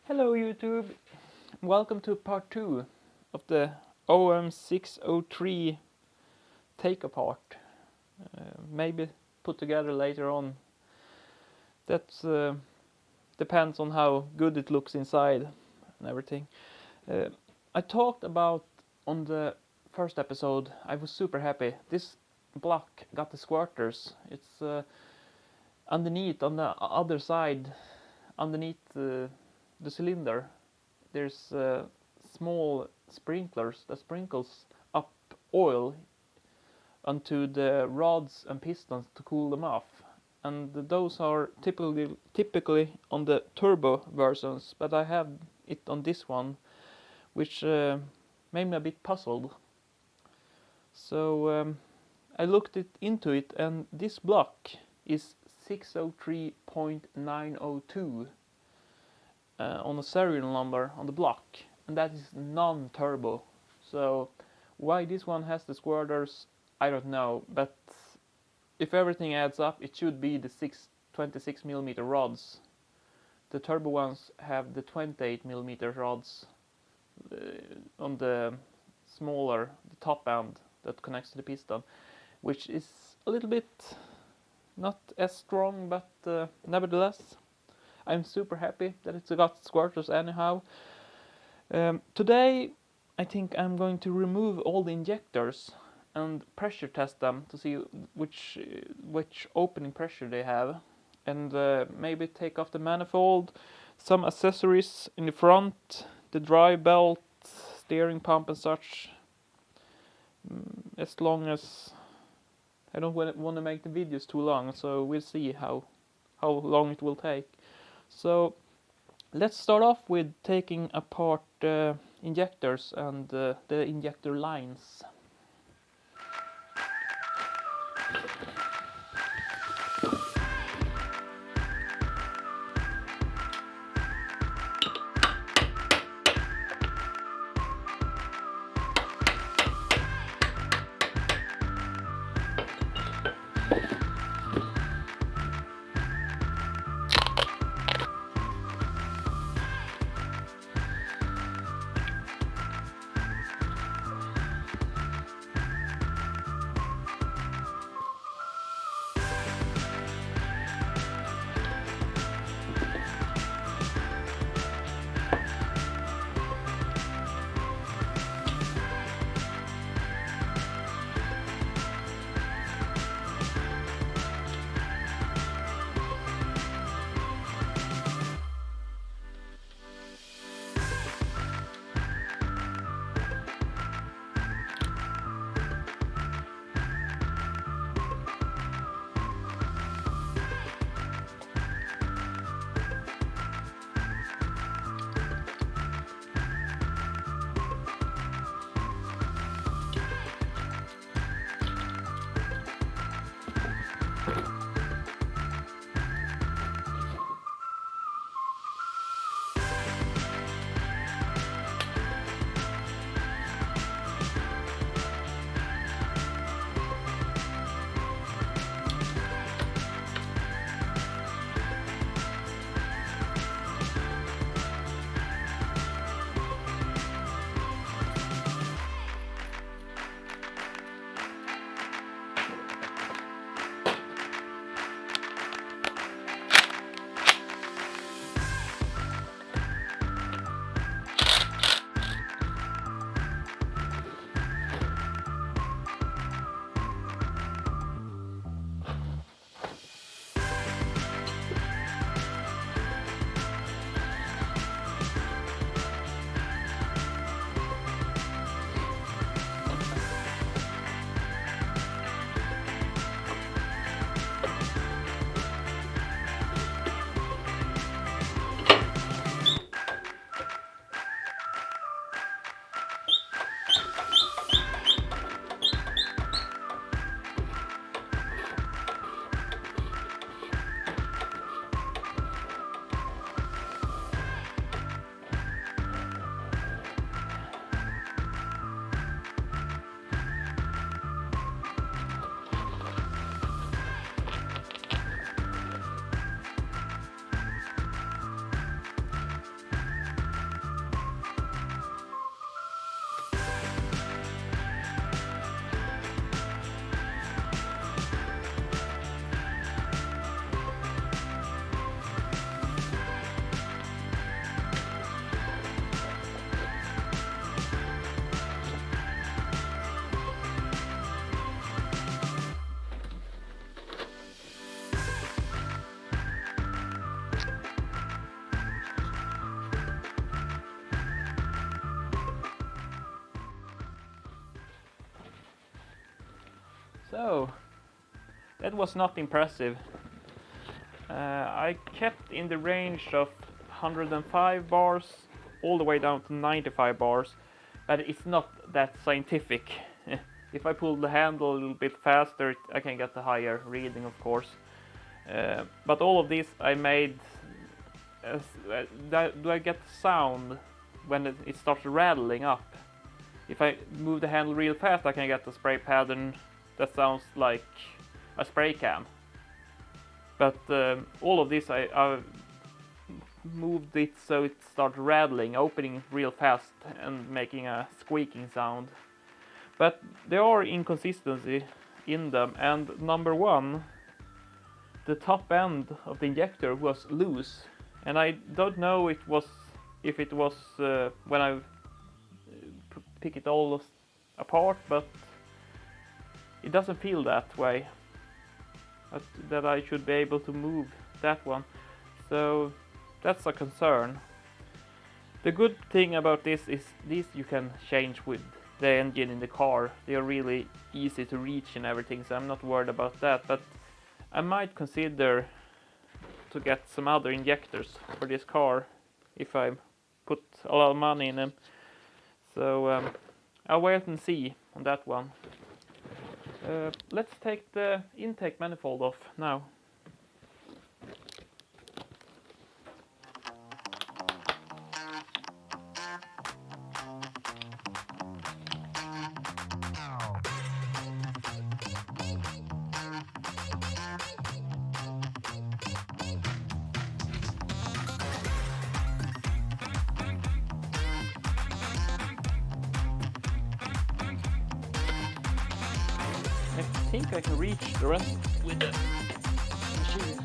Hello YouTube, welcome to part 2 of the OM603 take apart, maybe put together later on. That depends on how good it looks inside and everything. I talked about on the first episode, I was super happy. This block got the squirters. It's underneath on the other side, underneath the cylinder, there's small sprinklers that sprinkles up oil onto the rods and pistons to cool them off, and those are typically on the turbo versions, but I have it on this one, which made me a bit puzzled. So I looked into it, and this block is 603.902 on a serial number on the block, and that is non-turbo. So why this one has the squirters, I don't know, but if everything adds up, it should be the 26mm rods. The turbo ones have the 28mm rods on the smaller, the top end that connects to the piston, which is a little bit not as strong, but nevertheless I'm super happy that it's got squirters anyhow. Today I think I'm going to remove all the injectors and pressure test them to see which opening pressure they have, and maybe take off the manifold, some accessories in the front, the drive belt, steering pump and such, as long as I don't want to make the videos too long, so we'll see how long it will take. So let's start off with taking apart injectors and the injector lines. So that was not impressive. I kept in the range of 105 bars all the way down to 95 bars, but it's not that scientific. If I pull the handle a little bit faster, I can get a higher reading, of course. But all of this I made. Do I get sound when it starts rattling up? If I move the handle real fast, I can get a spray pattern that sounds like a spray can. But all of this I moved it so it starts rattling, opening real fast and making a squeaking sound. But there are inconsistencies in them, and number one, the top end of the injector was loose, and I don't know if it was when I pick it all apart, but it doesn't feel that way. That I should be able to move that one, so that's a concern. The good thing about this is these you can change with the engine in the car. They are really easy to reach and everything, so I'm not worried about that. But I might consider to get some other injectors for this car if I put a lot of money in them. So I'll wait and see on that one. Let's take the intake manifold off now. I think I can reach the rest with the machine.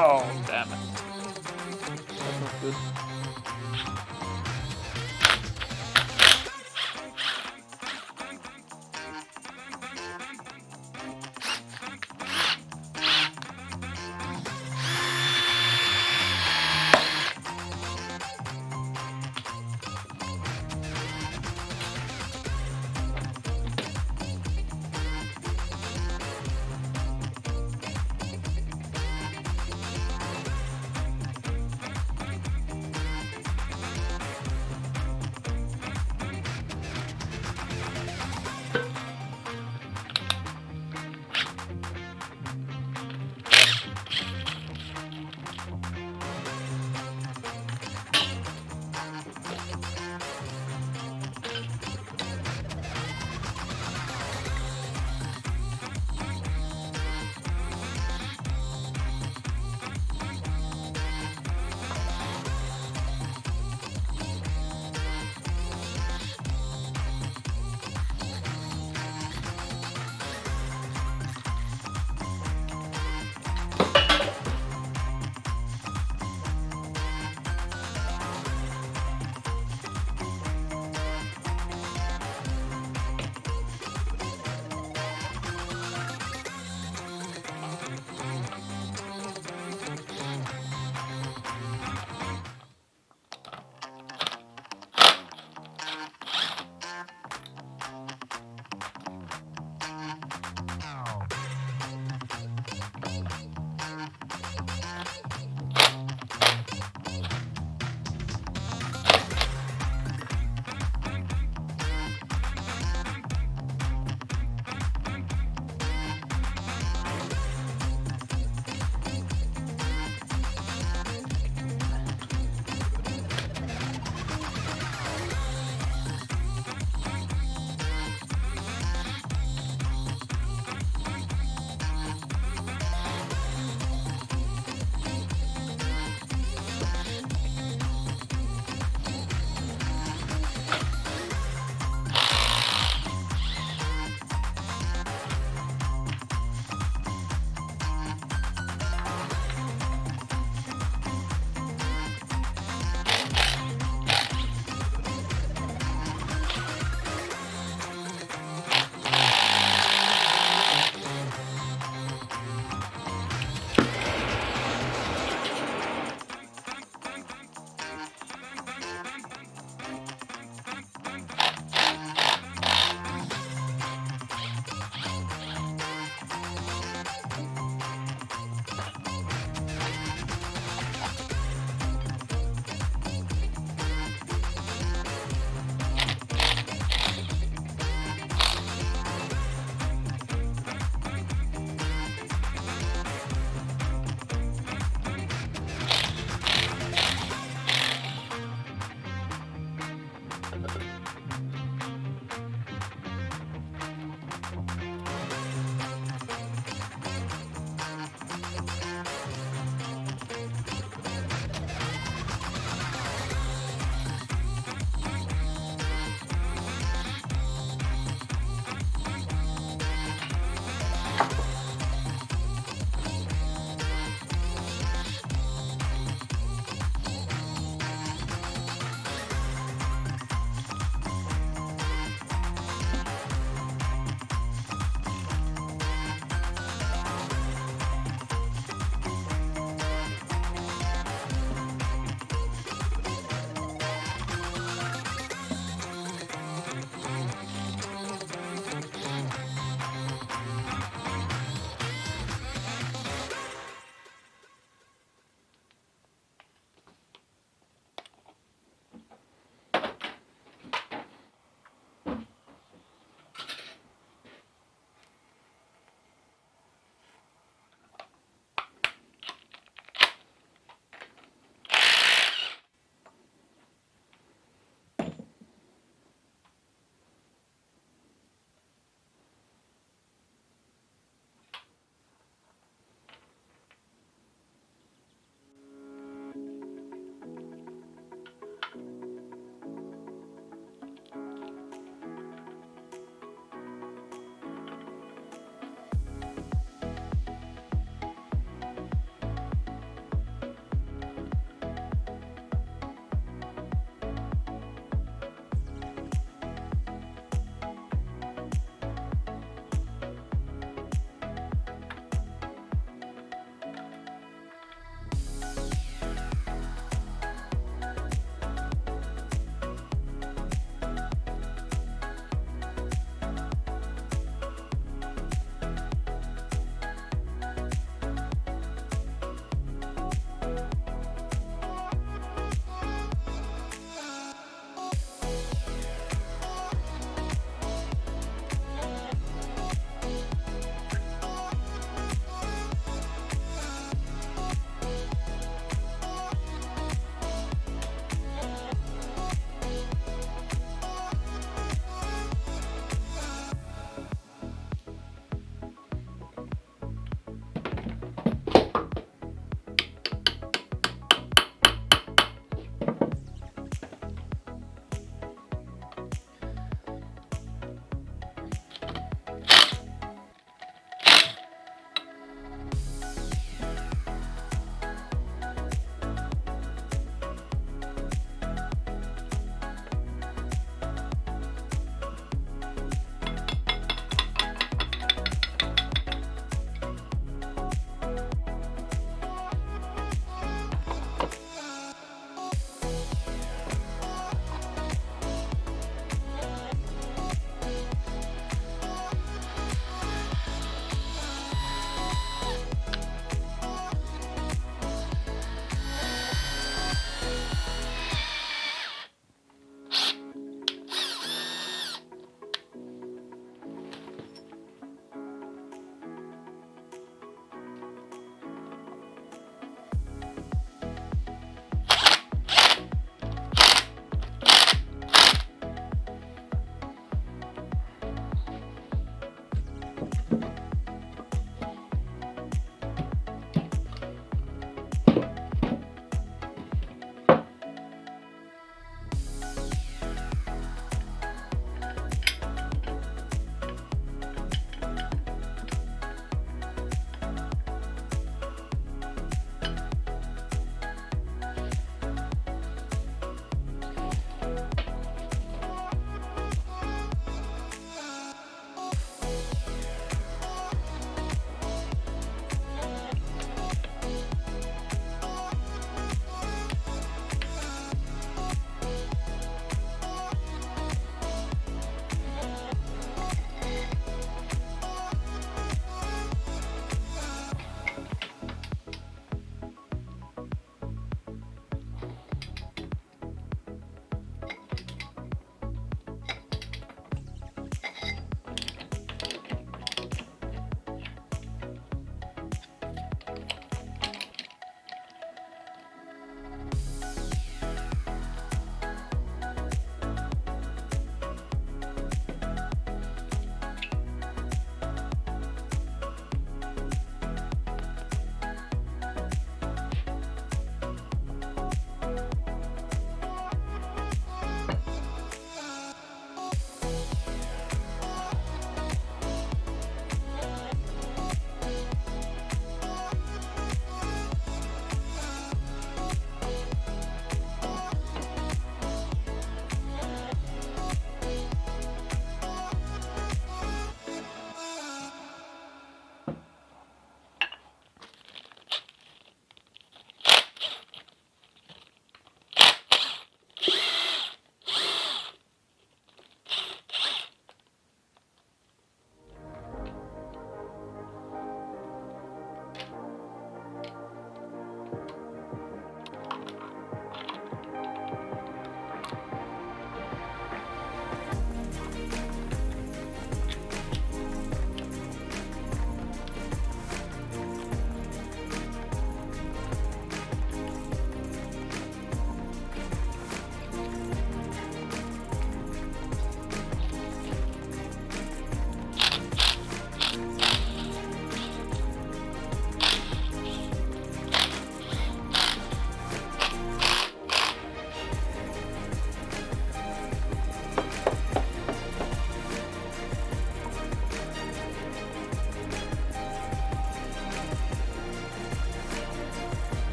Oh, damn it. That's not good.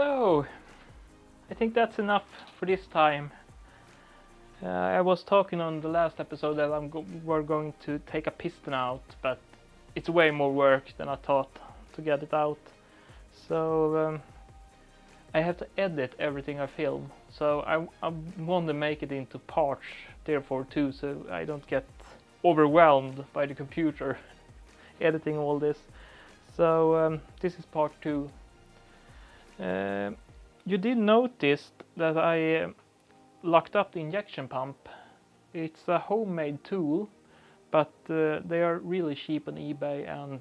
So I think that's enough for this time. I was talking on the last episode that we're going to take a piston out, but it's way more work than I thought to get it out. So I have to edit everything I film. So I want to make it into parts, therefore too, so I don't get overwhelmed by the computer editing all this. So this is part 2. You did notice that I locked up the injection pump. It's a homemade tool, but they are really cheap on eBay, and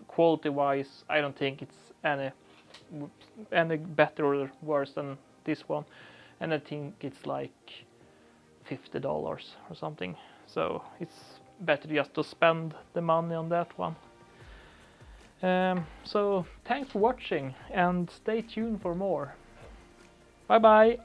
quality wise I don't think it's any better or worse than this one, and I think it's like $50 or something, so it's better just to spend the money on that one. So thanks for watching and stay tuned for more. Bye bye.